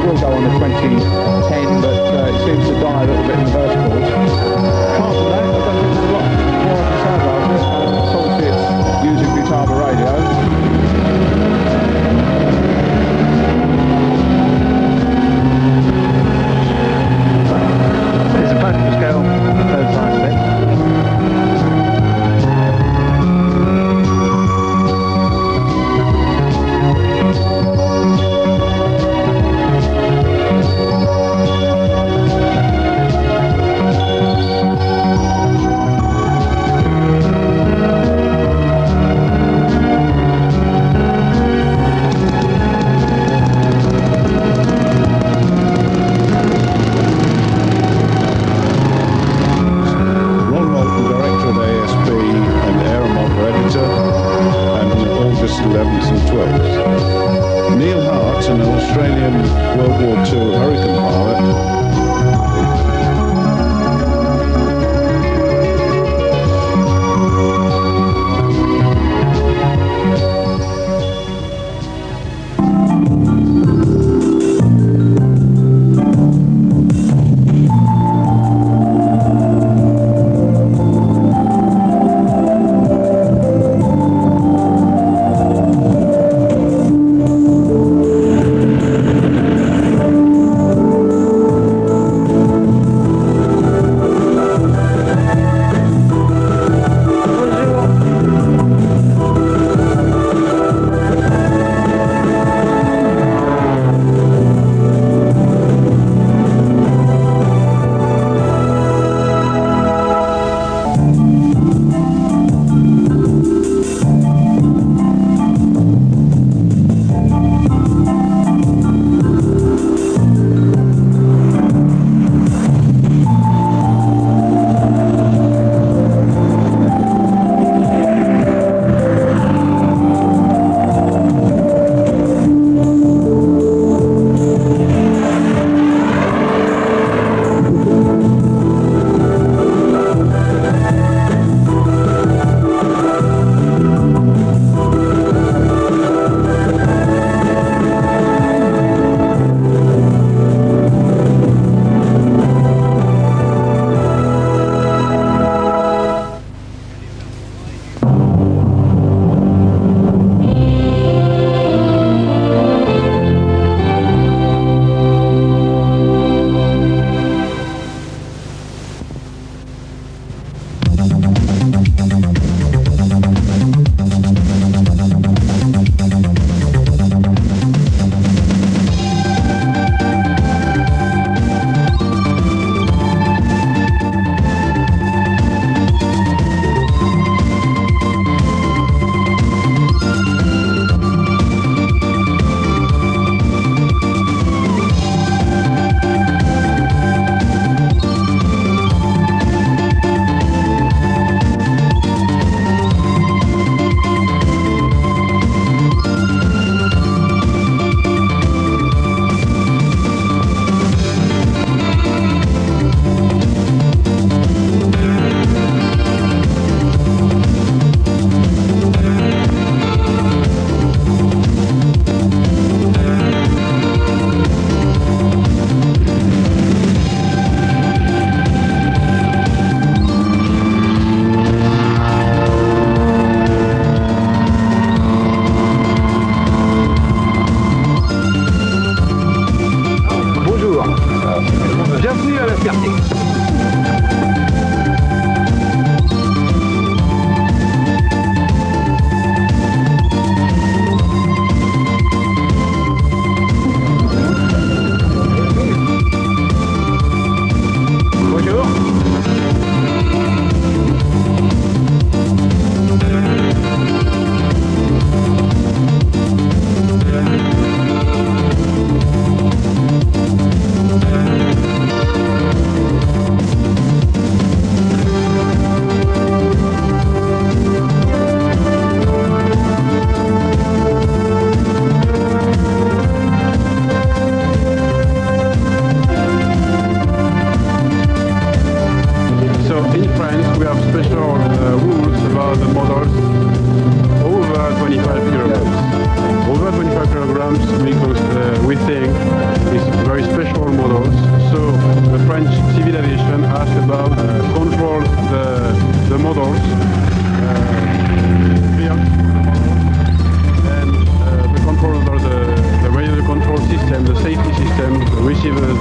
will go on the 2010, but it seems to die a little bit in the verticals. Apart from that, I don't think there's a lot more I can say about it. Obviously it's using Vitava radio. There's a focus scale those lines a bit. World War II Hurricane pilot.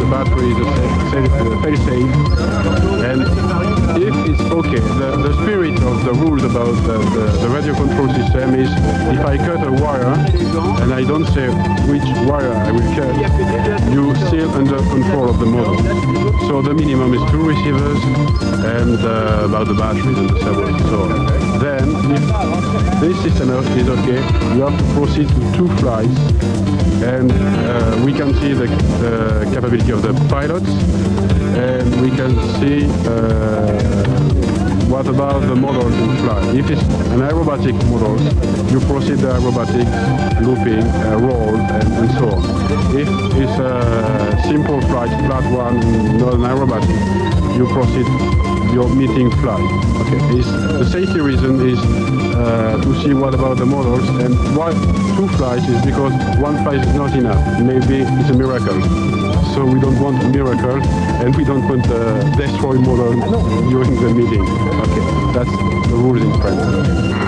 the battery is fail safe, and if it's okay, the spirit of the rules about the radio control system is if I cut a wire and I don't say which wire I will cut, you still under control of the model. So the minimum is 2 receivers and about the batteries and the servo. So then if this system is okay, you have to proceed to 2 flights, and we can see the capability of the pilots, and we can see what about the models in flight. If it's an aerobatic model, you proceed the aerobatic, looping, roll, and so on. If it's a simple flight, flat one, not an aerobatic, you proceed your meeting flight. Okay. The safety reason is to see what about the models, and why 2 flights is because 1 flight is not enough. Maybe it's a miracle. So we don't want a miracle, and we don't want to destroy model during the meeting. Okay, that's the rules in France.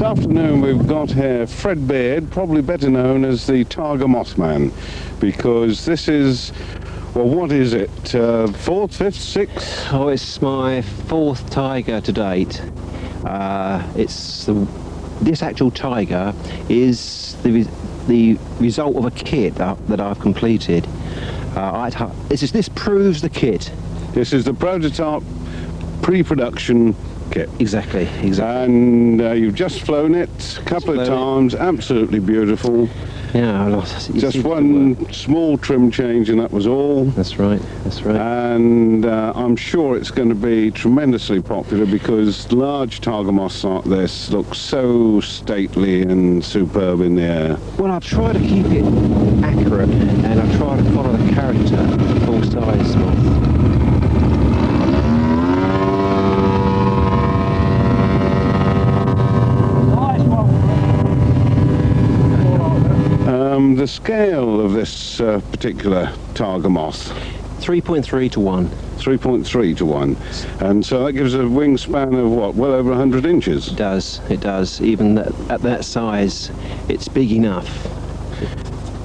Afternoon, we've got here Fred Beard, probably better known as the Tiger Mothman, because this is, well, what is it, 4th, 5th, 6th? Oh, it's my 4th Tiger to date. This actual Tiger is the result of a kit that I've completed. This proves the kit. This is the prototype pre-production kit. Exactly. And you've just flown it a couple of times, absolutely beautiful. Yeah, I lost. Just one small trim change and that was all. That's right, that's right. And I'm sure it's going to be tremendously popular because large Tiger Moths like this look so stately and superb in the air. Well, I've tried to keep it accurate and I've tried to follow the character of the full-size moth. The scale of this particular Tiger Moth, 3.3 to 1. 3.3 to 1, and so that gives a wingspan of what, well over 100 inches. It does. Even at that size, it's big enough.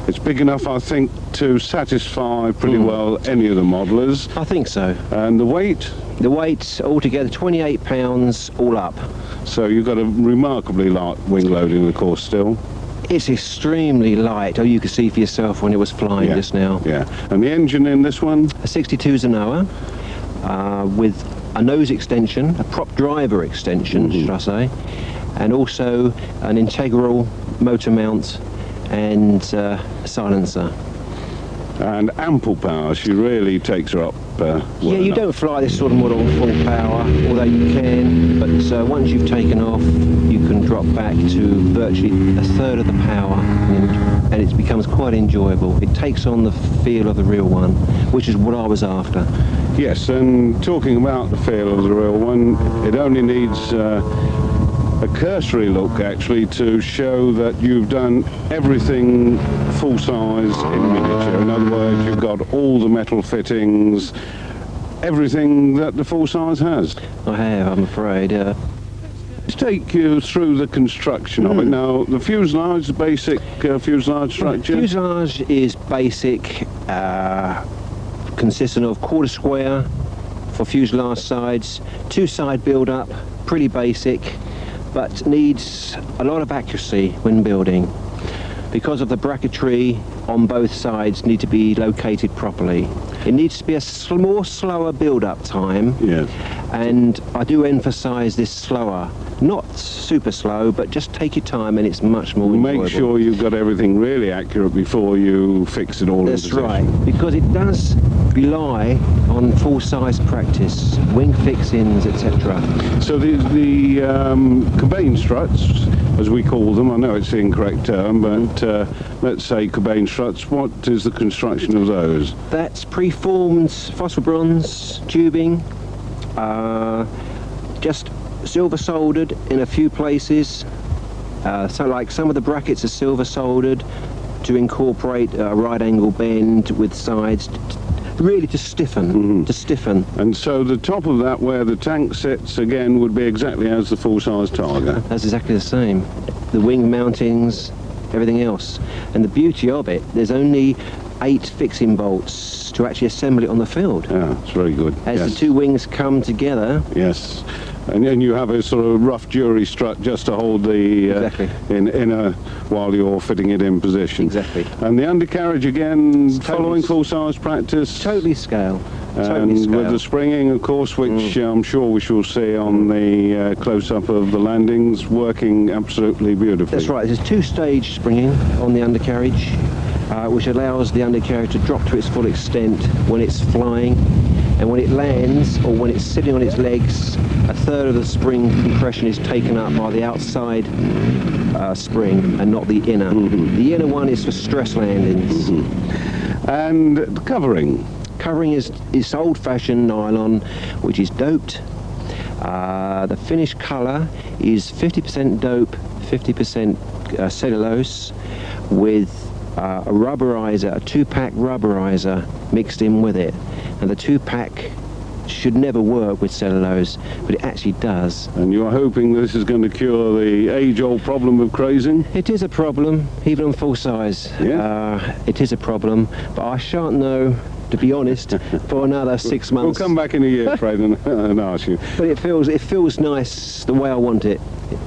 It's big enough, I think, to satisfy pretty well any of the modelers. I think so. And the weight? The weight altogether, 28 pounds all up. So you've got a remarkably light wing loading, of course, still. It's extremely light. Oh, you could see for yourself when it was flying just now. Yeah. And the engine in this one? A 62 Zenoa with a nose extension, a prop driver extension, should I say, and also an integral motor mount and silencer. And ample power. She really takes her up. Yeah, you don't fly this sort of model full power, although you can, but once you've taken off, you can drop back to virtually a third of the power, and it becomes quite enjoyable. It takes on the feel of the real one, which is what I was after. Yes, and talking about the feel of the real one, it only needs a cursory look actually to show that you've done everything full size in miniature. In other words, you've got all the metal fittings, everything that the full size has. I have, I'm afraid. Let's take you through the construction of it. Now, the fuselage, the basic fuselage structure. The fuselage is basic, consisting of quarter square for fuselage sides, two side build up, pretty basic, but needs a lot of accuracy when building because of the bracketry on both sides need to be located properly. It needs to be a more slower build-up time, and I do emphasise this slower, not super slow, but just take your time and it's much more enjoyable. Make sure you've got everything really accurate before you fix it all in position. That's right, because it does rely on full-size practice, wing fixings, etc. So the Cobain struts, as we call them, I know it's the incorrect term, but let's say Cobain struts, what is the construction of those? That's preformed phosphor bronze tubing, just silver soldered in a few places, so like some of the brackets are silver soldered to incorporate a right angle bend with sides, really to stiffen, And so the top of that, where the tank sits, again, would be exactly as the full-size Tiger. That's exactly the same. The wing mountings, everything else. And the beauty of it, there's only 8 fixing bolts to actually assemble it on the field. Yeah, it's very good. As the two wings come together. Yes. And then you have a sort of rough jury strut just to hold the while you're fitting it in position. Exactly. And the undercarriage again, following full-size practice. Totally scale. And with the springing, of course, which I'm sure we shall see on the close-up of the landings, working absolutely beautifully. That's right. There's 2-stage springing on the undercarriage, which allows the undercarriage to drop to its full extent when it's flying. And when it lands, or when it's sitting on its legs, a third of the spring compression is taken up by the outside spring and not the inner. The inner one is for stress landings. And the covering? Covering is old-fashioned nylon, which is doped. The finished colour is 50% dope, 50% cellulose, with a rubberizer, a 2-pack rubberizer mixed in with it. And the 2-pack should never work with cellulose, but it actually does. And you're hoping this is going to cure the age-old problem of crazing? It is a problem, even on full size. It is a problem, but I shan't know, to be honest, for another 6 months. We'll come back in a year, Fred, and ask you. But it feels nice the way I want it.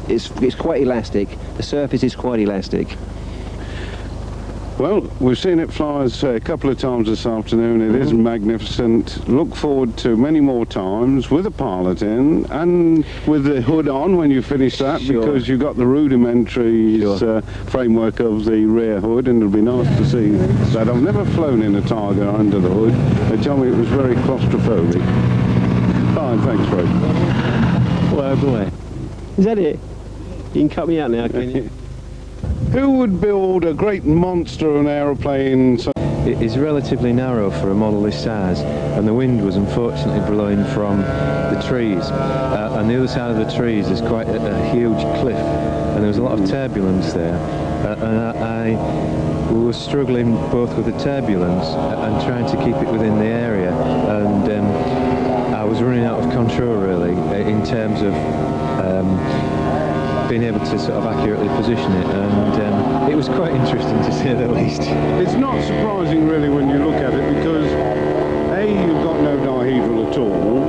It's quite elastic. The surface is quite elastic. Well, we've seen it fly a couple of times this afternoon. It is magnificent. Look forward to many more times with a pilot in and with the hood on when you finish that, because you've got the rudimentary framework of the rear hood, and it'll be nice to see that. I've never flown in a Tiger under the hood. They told me it was very claustrophobic. Fine, thanks, Fred. Oh boy. Is that it? You can cut me out now, can you? Who would build a great monster of an aeroplane? It is relatively narrow for a model this size, and the wind was unfortunately blowing from the trees. On the other side of the trees is quite a huge cliff, and there was a lot of turbulence there. And I was struggling both with the turbulence and trying to keep it within the area, and I was running out of control really in terms of being able to sort of accurately position it, and it was quite interesting to say the least. It's not surprising really when you look at it, because A, you've got no dihedral at all,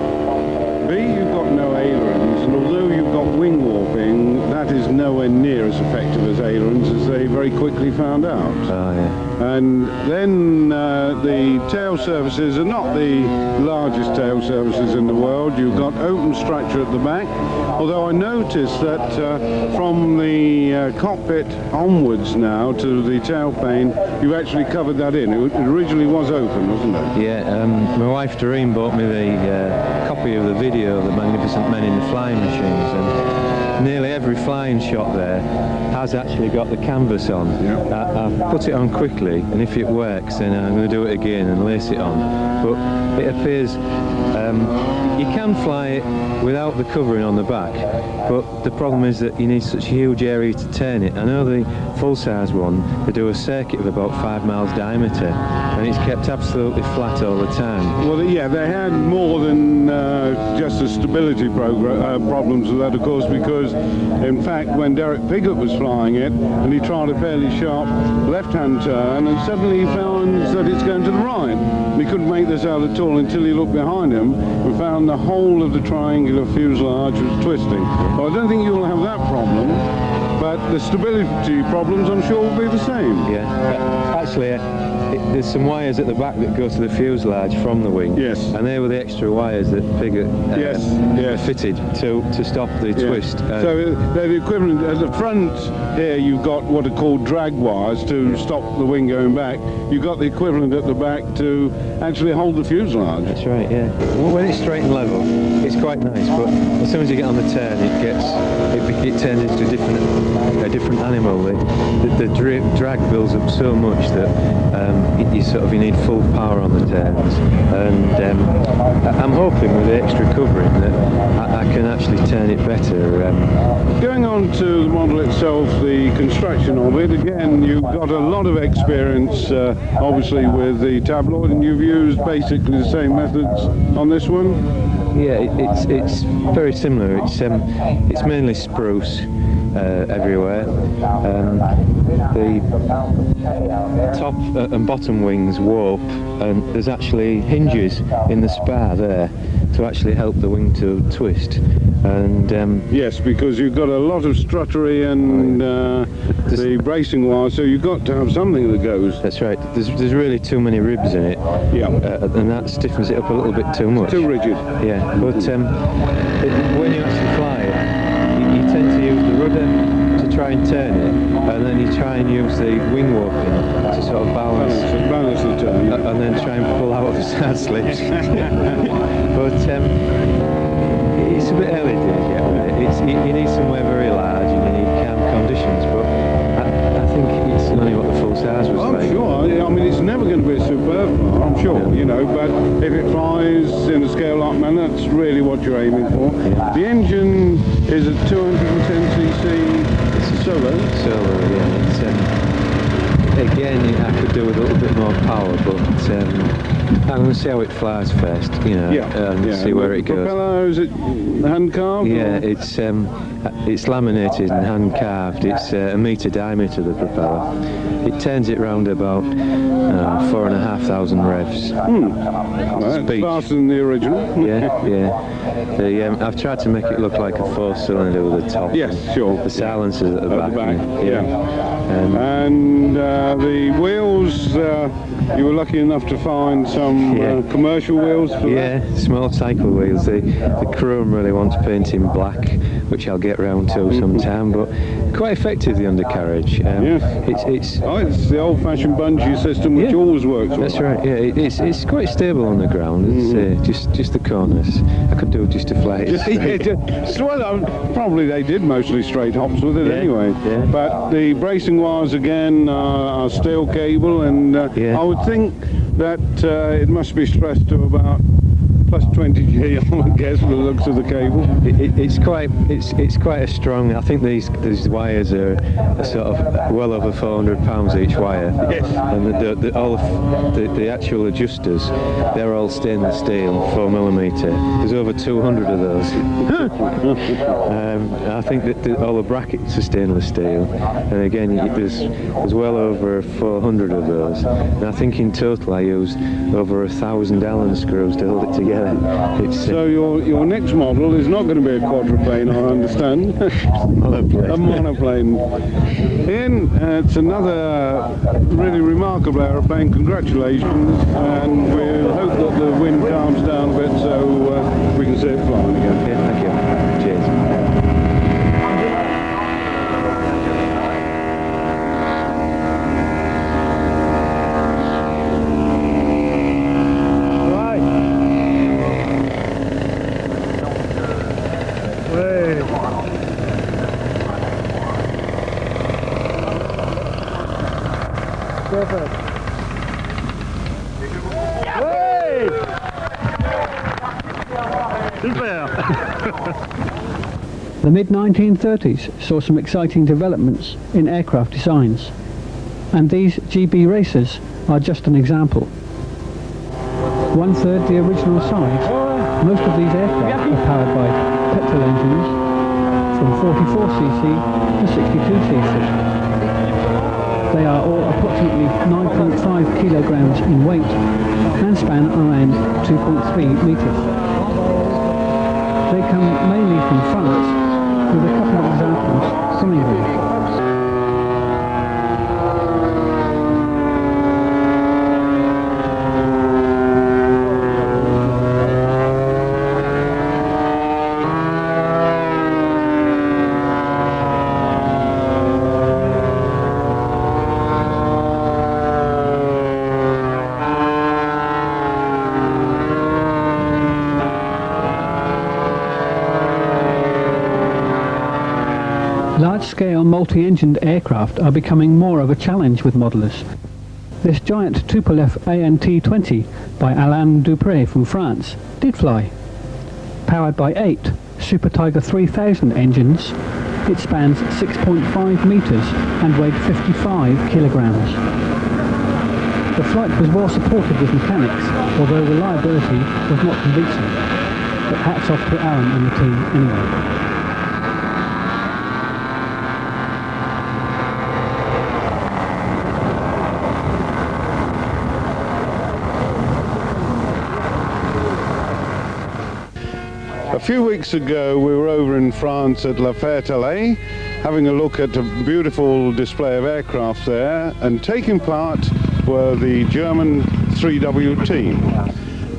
B, you've got no ailerons, and although you've got wing warping, that is nowhere near as effective as ailerons, as they very quickly found out. Oh, yeah. And then the tail surfaces are not the largest tail surfaces in the world. You've got open structure at the back, although I noticed that from the cockpit onwards now to the tailplane, you've actually covered that in. It originally was open, wasn't it? Yeah, my wife Doreen bought me the copy of the video of the Magnificent Men in the Flying Machines, and nearly every flying shot there has actually got the canvas on. Yeah. I've put it on quickly, and if it works then I'm going to do it again and lace it on. But it appears you can fly it without the covering on the back, but the problem is that you need such a huge area to turn it. I know the full-size one, they do a circuit of about 5 miles diameter, and it's kept absolutely flat all the time. Well, yeah, they had more than just the stability problems with that, of course, because in fact when Derek Piggott was flying it and he tried a fairly sharp left-hand turn, and suddenly he found that it's going to the right. He couldn't make this out at all until he looked behind him and found the whole of the triangular fuselage was twisting. Well, I don't think you'll have that problem, but the stability problems I'm sure will be the same. Yeah, actually there's some wires at the back that go to the fuselage from the wing. Yes. And they were the extra wires that Piggott fitted to stop the twist. So they're the equivalent. At the front here you've got what are called drag wires to stop the wing going back. You've got the equivalent at the back to actually hold the fuselage. That's right, yeah. When it's straight and level, it's quite nice, but as soon as you get on the turn, it turns into a different animal. The drag builds up so much that you need full power on the turns, and I'm hoping with the extra covering that I can actually turn it better. Going on to the model itself, the construction of it, again you've got a lot of experience obviously with the tabloid, and you've used basically the same methods on this one. Yeah, it's very similar. It's mainly spruce everywhere. The top and bottom wings warp, and there's actually hinges in the spar there to actually help the wing to twist. And yes, because you've got a lot of struttery and the bracing wire, so you've got to have something that goes. That's right. There's really too many ribs in it. Yeah. And that stiffens it up a little bit too much. Too rigid. Yeah. But when you actually fly it, you tend to use the rudder to try and turn it, and then you try and use the wing warping to sort of balance the turn, and then try and pull out of the side slips. But it's a bit early days yet with it. You need somewhere very large and you need calm conditions, but I think it's only what the full size was like. I'm sure. I mean, it's never going to be a superb car, I'm sure, you know, but if it flies in a scale-up manner, that's really what you're aiming for. Yeah. The engine is a 210cc solo. Solo, yeah. Again, I could do with a little bit more power, but I'm going to see how it flies first, you know, and see where it goes. Propeller, is it hand carved? Yeah, or? it's It's laminated and hand carved. It's a metre diameter, the propeller. It turns it round about 4,500 revs. Well, that's faster than the original. Yeah. I've tried to make it look like a 4-cylinder with a top. Yes, sure. The silencers at the back. And the wheels, you were lucky enough to find some commercial wheels for that? Small cycle wheels. The chrome really wants painting black, which I'll get round to sometime, but quite effective, the undercarriage. It's the old-fashioned bungee system, which always works well. That's right, it's quite stable on the ground. It's just the corners. I could do just a flat. Probably they did mostly straight hops with it anyway. But the bracing wires again are steel cable, and I would think that it must be stressed to about plus 20 G, I would guess, from the looks of the cable. It's quite a strong. I think these wires are sort of well over 400 pounds each wire. Yes. And all of the actual adjusters, they're all stainless steel, 4mm. There's over 200 of those. I think that all the brackets are stainless steel, and again there's well over 400 of those. And I think in total I used over 1,000 Allen screws to hold it together. So your next model is not going to be a quadruplane, I understand. A monoplane. Ian, it's another really remarkable aeroplane. Congratulations, and we'll hope that the wind calms down a bit so we can see it flying again. Thank you. Cheers. The mid-1930s saw some exciting developments in aircraft designs, and these GB racers are just an example. 1/3 the original size, most of these aircraft are powered by petrol engines from 44cc to 62cc. They are all approximately 9.5 kilograms in weight and span around 2.3 meters. They come mainly from France, with a couple of examples from England. Large-scale multi-engined aircraft are becoming more of a challenge with modelers. This giant Tupolev AN2 by Alain Dupré from France did fly. Powered by 8 Super Tiger 3000 engines, it spans 6.5 meters and weighed 55 kilograms. The flight was well supported with mechanics, although reliability was not convincing. But hats off to Alan and the team anyway. A few weeks ago we were over in France at La Ferta Alais, having a look at a beautiful display of aircraft there, and taking part were the German 3W team.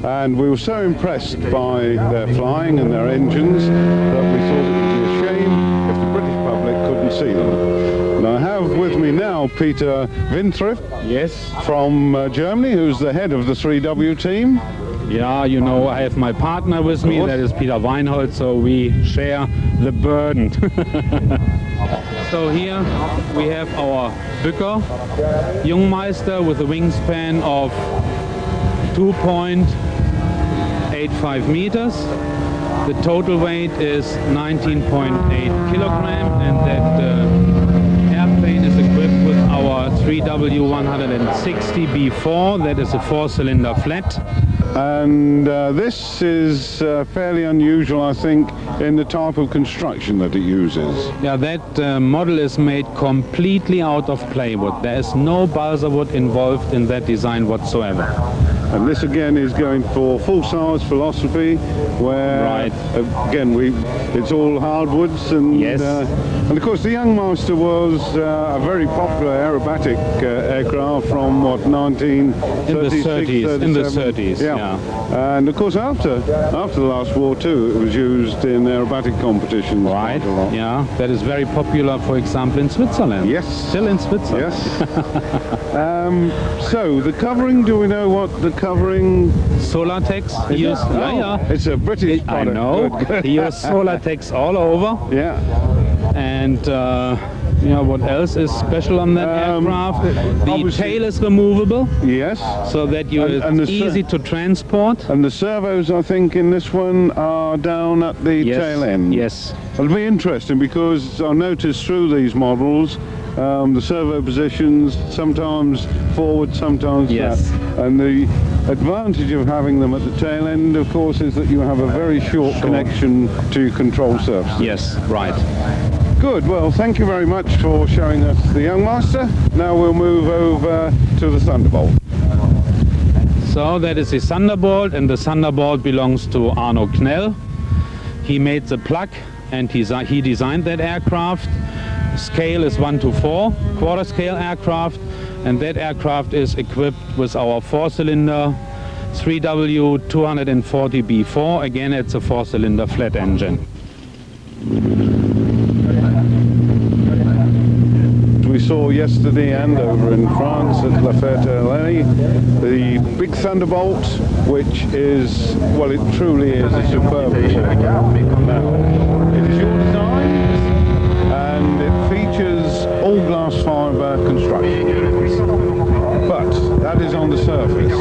And we were so impressed by their flying and their engines that we thought it would be a shame if the British public couldn't see them. And I have with me now Peter Wintrip, from Germany, who's the head of the 3W team. Yeah, you know, I have my partner with me, that is Peter Weinhold, so we share the burden. So here we have our Bücker Jungmeister with a wingspan of 2.85 meters. The total weight is 19.8 kilograms, and that airplane is equipped with our 3W160 B4, that is a 4-cylinder flat. And this is fairly unusual, I think, in the type of construction that it uses. Yeah, that model is made completely out of plywood. There is no balsa wood involved in that design whatsoever. And this again is going for full-size philosophy, where Right. Again it's all hardwoods, and Yes. And of course the Youngmaster was a very popular aerobatic aircraft from what, 1936, In the 30s, yeah. And of course after the last war too, it was used in aerobatic competitions. Right, quite a lot. yeah. That is very popular, for example, in Switzerland. Yes. Still in Switzerland. Yes. So the covering, do we know what the covering? Solartex. He used, It's a British I product. know. Good. He used Solartex all over. Yeah. And what else is special on that aircraft? The obviously- tail is removable, Yes. so that And it's easy to transport. And the servos, I think, in this one are down at the tail end. Yes. It'll be interesting because I noticed through these models the servo positions, sometimes forward, sometimes Yes. back. And the advantage of having them at the tail end, of course, is that you have a very short connection to control surface. Yes, right. Good, well, thank you very much for showing us the Youngmaster. Now we'll move over to the Thunderbolt. So that is the Thunderbolt, and the Thunderbolt belongs to Arno Knell. He made the plug, and he designed that aircraft. Scale is 1:4, quarter scale aircraft, and that aircraft is equipped with our 4-cylinder 3W240B4. Again, it's a 4-cylinder flat engine. We saw yesterday and over in France at La Ferta Alais the big Thunderbolt, which is, well, it truly is a superb vehicle. Now, it is your design, and it features all glass fibre construction, but that is on the surface.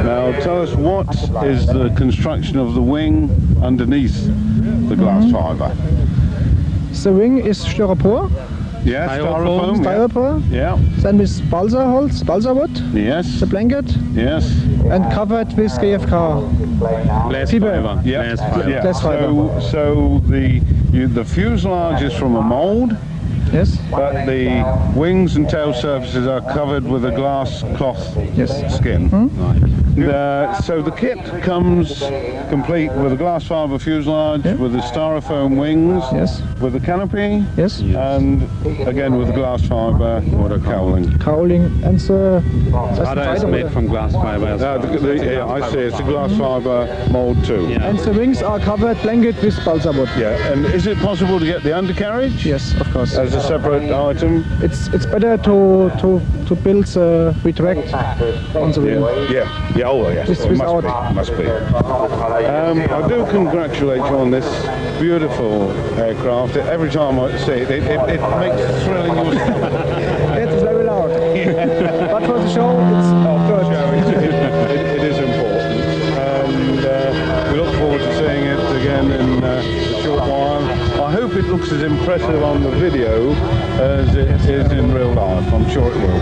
Now tell us, what is the construction of the wing underneath the glass fibre? The wing is styropor, Yes, styrofoam. styropor, Yeah. then with balsa wood, Yes. the blanket, Yes. and covered with GFK. Glass Fiber. fiber. Yeah. Glass fiber. Yeah. Glass fiber. So the fuselage is from a mould, Yes, but the wings and tail surfaces are covered with a glass cloth yes. skin. So the kit comes complete with a glass fibre fuselage, with the styrofoam wings, Yes. with the canopy, Yes, and again with the glass fibre cowling. cowling, and the Rudder is made from glass fiber as well. Yeah, I see, it's a glass fibre mould too. Yeah. and the wings are covered blanket with balsa wood. Yeah, and is it possible to get the undercarriage? Yes, of course. As a separate item? It's better to build the retract on the wing. Yeah, oh yes, It's it without- must be. I do congratulate you on this beautiful aircraft. Every time I see it, it makes thrilling your It's very loud. But for the show, it's good. it is important. And we look forward to seeing it again in a short while. I hope it looks as impressive on the video as it is in real life. I'm sure it will.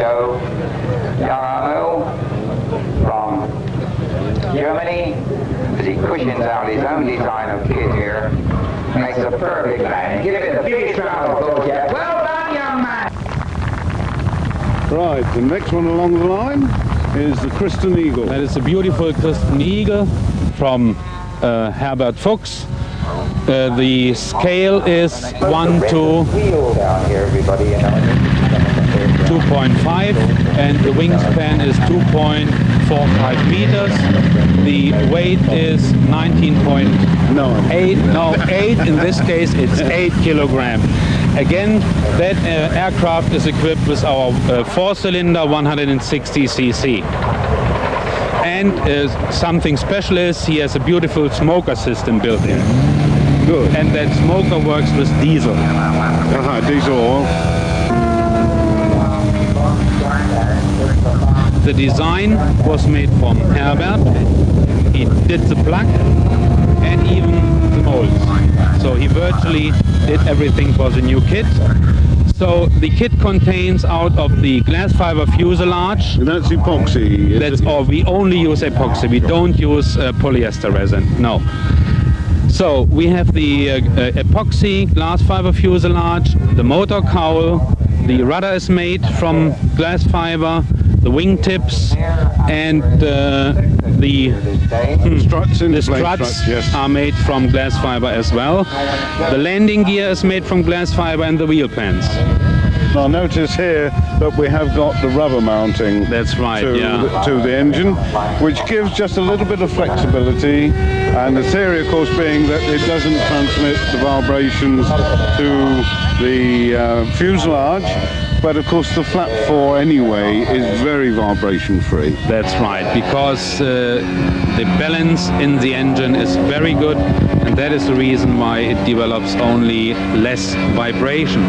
show. Yaramo from Germany, as he cushions out his own design of kit here, makes a perfect landing. Give it the biggest round of applause yet. Well done, young man! Right, the next one along the line is the Christen Eagle. That is a beautiful Christen Eagle from Herbert Fuchs. The scale is 1 to 2.5 and the wingspan is 2.45 meters. The weight is 8 in this case it's 8 kilogram. Again, that aircraft is equipped with our 4-cylinder 160 cc. And something special is he has a beautiful smoker system built in. Good. And that smoker works with diesel. Diesel oil. The design was made from Herbert. He did the plug and even the molds. So he virtually did everything for the new kit. So the kit contains out of the glass fiber fuselage. And that's epoxy. That's all. We only use epoxy. We don't use polyester resin. No. So we have the epoxy glass fiber fuselage, the motor cowl, the rudder is made from glass fiber, the wingtips, and the struts yes, are made from glass fiber as well. The landing gear is made from glass fiber and the wheel pans. Now notice here that we have got the rubber mounting. That's right, to the engine, which gives just a little bit of flexibility, and the theory of course being that it doesn't transmit the vibrations to the fuselage, but of course the flap 4 anyway is very vibration free. That's right, because the balance in the engine is very good, and that is the reason why it develops only less vibration.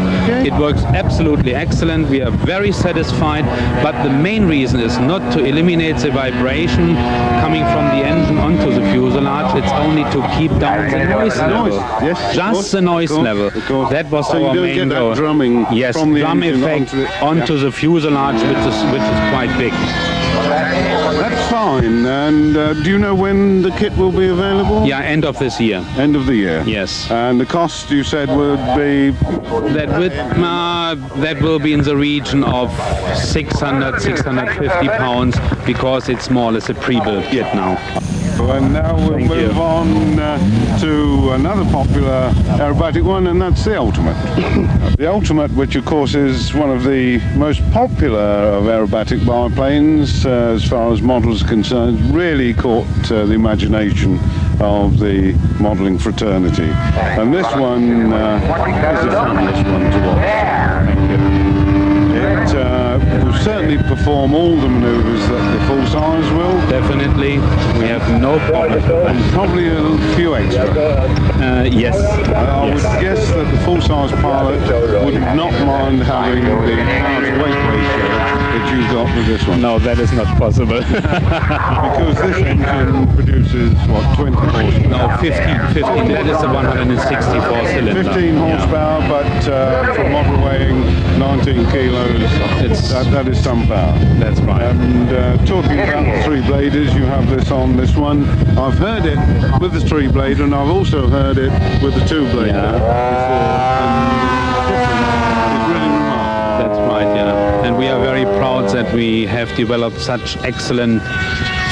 It works absolutely excellent. We are very satisfied, but the main reason is not to eliminate the vibration coming from the engine onto the fuselage. It's only to keep down the noise level. Yes, just the noise level. That was our main goal. Drumming yes, from the drum engine effect onto the fuselage, which is quite big. That's fine. And do you know when the kit will be available? Yeah, end of this year. End of the year. Yes. And the cost you said would be? That will be in the region of 650 pounds, because it's more or less a pre-built kit now. And now we'll move on to another popular aerobatic one, and that's the Ultimate. The Ultimate, which of course is one of the most popular of aerobatic biplanes as far as models are concerned, really caught the imagination of the modelling fraternity. And this one is a fabulous one to watch. It will certainly perform all the manoeuvres that the full size will. Definitely, we have no problem. And probably a few extra. Yes. I would guess that the full size pilot would not mind having the power-to-weight ratio that you've got with this one. No, that is not possible. Because this engine produces, what, 20 horsepower? No, 15. That is a 164 cylinder. 15 horsepower, but for model weighing 19 kilos, that is some power. That's right. And talking about the 3-bladers, you have this on this one. I've heard it with the 3-blader, and I've also heard it with the 2-blader before. And it's really remarkable. That's right, yeah. And we are very proud that we have developed such excellent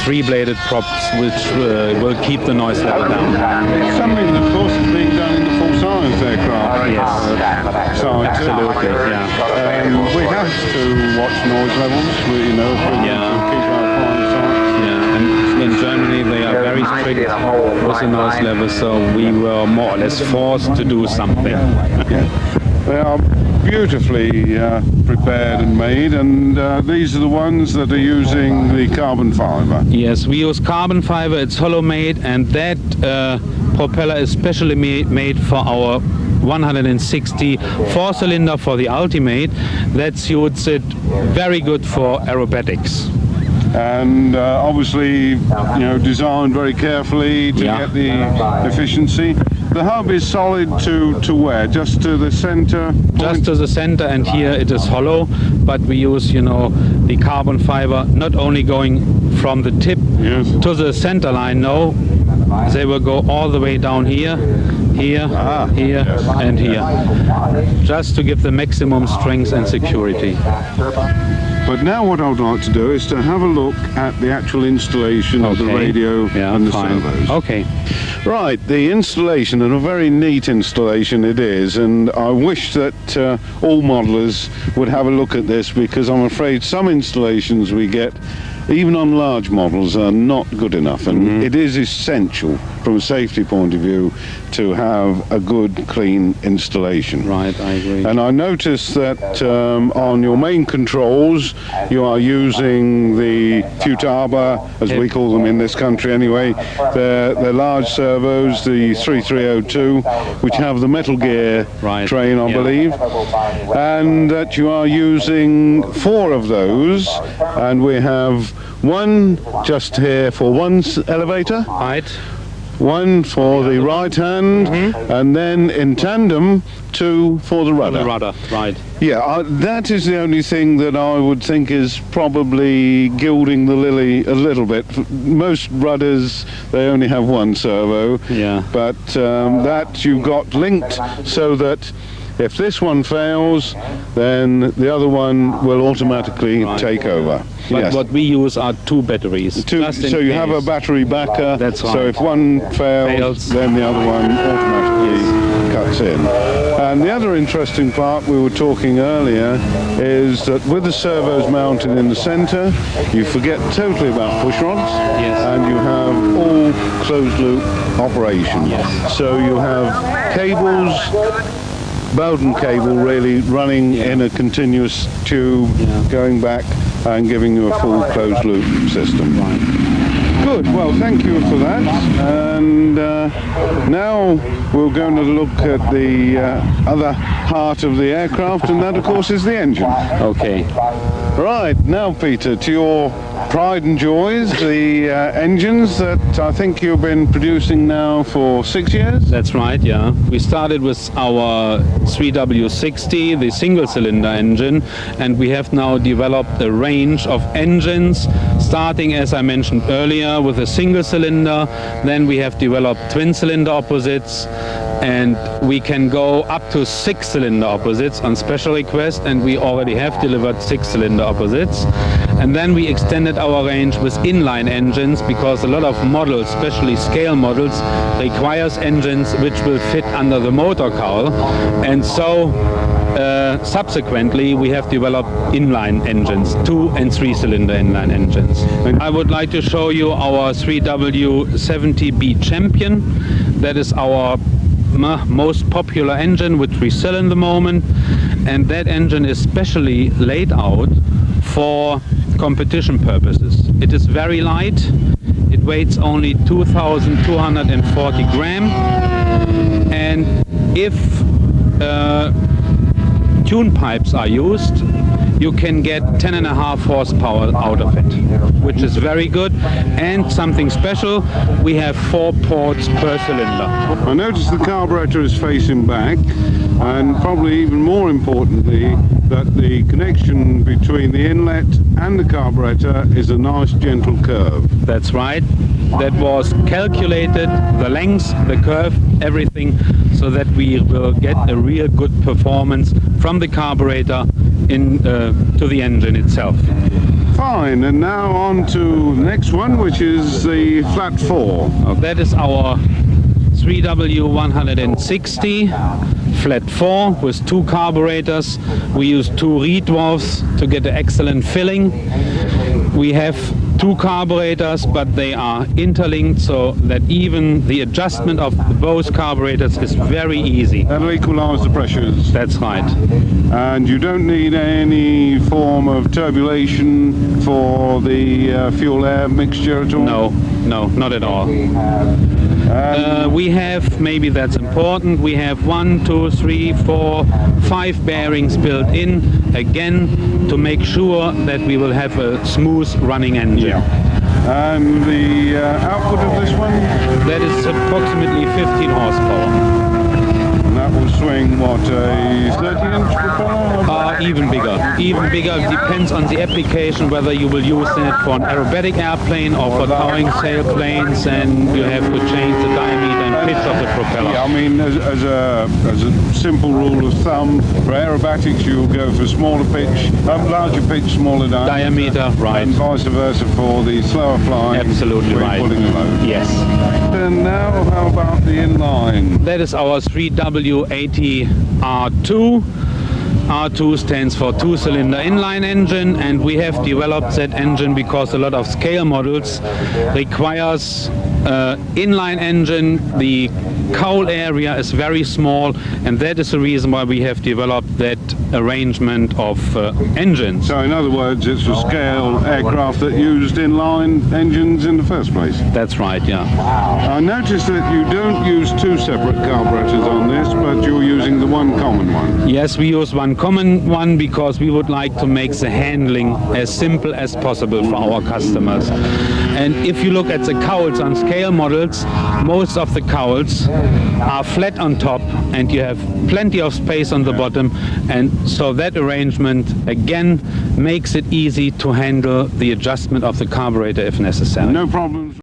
3-bladed props, which will keep the noise level down. It's something that, of course, is being done in the full-size aircraft. Yes, absolutely, yeah. We have to watch noise levels, if we want to keep our flying sights. Yeah, and in Germany they are very strict with the noise level, so we were more or less forced to do something. They are beautifully prepared and made, and these are the ones that are using the carbon fiber. Yes, we use carbon fiber. It's hollow made, and that propeller is specially made for our 160 4-cylinder for the Ultimate. That suits it very good for aerobatics. And obviously, designed very carefully to get the efficiency. the hub is solid to where? Just to the center point? Just to the center, and here it is hollow, but we use, you know, the carbon fiber not only going from the tip to the center line, no, they will go all the way down here, here, here, and here, just to give the maximum strength and security. But now what I'd like to do is to have a look at the actual installation of the radio and the servos. Okay. Right, the installation, and a very neat installation it is, and I wish that all modelers would have a look at this, because I'm afraid some installations we get, even on large models, are not good enough, and it is essential from a safety point of view to have a good, clean installation. Right, I agree. And I noticed that on your main controls you are using the Futaba, as we call them in this country anyway, the large servos, the 3302, which have the Metal Gear train, I believe, and that you are using 4 of those, and we have one just here for one elevator, one for the right hand, and then in tandem 2 for the rudder. Yeah, that is the only thing that I would think is probably gilding the lily a little bit. Most rudders, they only have one servo, but that you got linked so that if this one fails, then the other one will automatically take over. But what we use are 2 batteries. So you have a battery backer. That's right. So if one fails, then the other one automatically cuts in. And the other interesting part we were talking earlier is that with the servos mounted in the center, you forget totally about push rods, and you have all closed loop operation. So you have cables, Bowden cable really running in a continuous tube, going back and giving you a full closed loop system. Good, well thank you for that, and now we're going to look at the other part of the aircraft, and that of course is the engine. Okay. Right, now Peter, to your pride and joys, the engines that I think you've been producing now for 6 years? That's right, yeah. We started with our 3W60, the single-cylinder engine, and we have now developed a range of engines, starting, as I mentioned earlier, with a single-cylinder. Then we have developed twin-cylinder opposites, and we can go up to 6-cylinder opposites on special request, and we already have delivered 6-cylinder opposites. And then we extended our range with inline engines, because a lot of models, especially scale models, requires engines which will fit under the motor cowl, and so subsequently we have developed inline engines, 2 and 3-cylinder inline engines. And I would like to show you our 3W70B Champion. That is our most popular engine which we sell in the moment, and that engine is specially laid out for competition purposes. It is very light, it weighs only 2,240 grams, and if tune pipes are used, you can get 10.5 horsepower out of it, which is very good. And something special, we have 4 ports per cylinder. I noticed the carburetor is facing back, and probably even more importantly, that the connection between the inlet and the carburetor is a nice gentle curve. That's right. That was calculated, the length, the curve, everything, so that we will get a real good performance from the carburetor to the engine itself. Fine, and now on to the next one, which is the flat 4. That is our 3W160 flat 4 with 2 carburetors. We use 2 reed valves to get an excellent filling. We have 2 carburetors, but they are interlinked, so that even the adjustment of both carburetors is very easy. That'll equalize the pressures. That's right. And you don't need any form of turbulation for the fuel-air mixture at all? No, not at all. We have, maybe that's important, we have 1, 2, 3, 4, 5 bearings built in, again, to make sure that we will have a smooth running engine. Yeah. And the output of this one? That is approximately 15 horsepower. That will swing, what, a 30-inch propeller? Even bigger. Even bigger. Depends on the application, whether you will use it for an aerobatic airplane or for towing sailplanes, and you have to change the diameter and pitch of the propeller. Yeah, I mean, as a simple rule of thumb, for aerobatics you'll go for smaller pitch, larger pitch, smaller diameter. Right. And vice versa for the slower flying. Absolutely right. Pulling a load. Yes. And now, how about the inline? That is our 3W80 R2. R2 stands for two-cylinder inline engine, and we have developed that engine because a lot of scale models requires inline engine. The cowl area is very small, and that is the reason why we have developed that arrangement of engines. So in other words, it's for scale aircraft that used inline engines in the first place? That's right, yeah. I noticed that you don't use two separate carburetors on this, but you're using the one common one. Yes, we use one common one because we would like to make the handling as simple as possible for our customers. And if you look at the cowls on scale models, most of the cowls are flat on top and you have plenty of space on the bottom, and so that arrangement again makes it easy to handle the adjustment of the carburetor if necessary. No problems.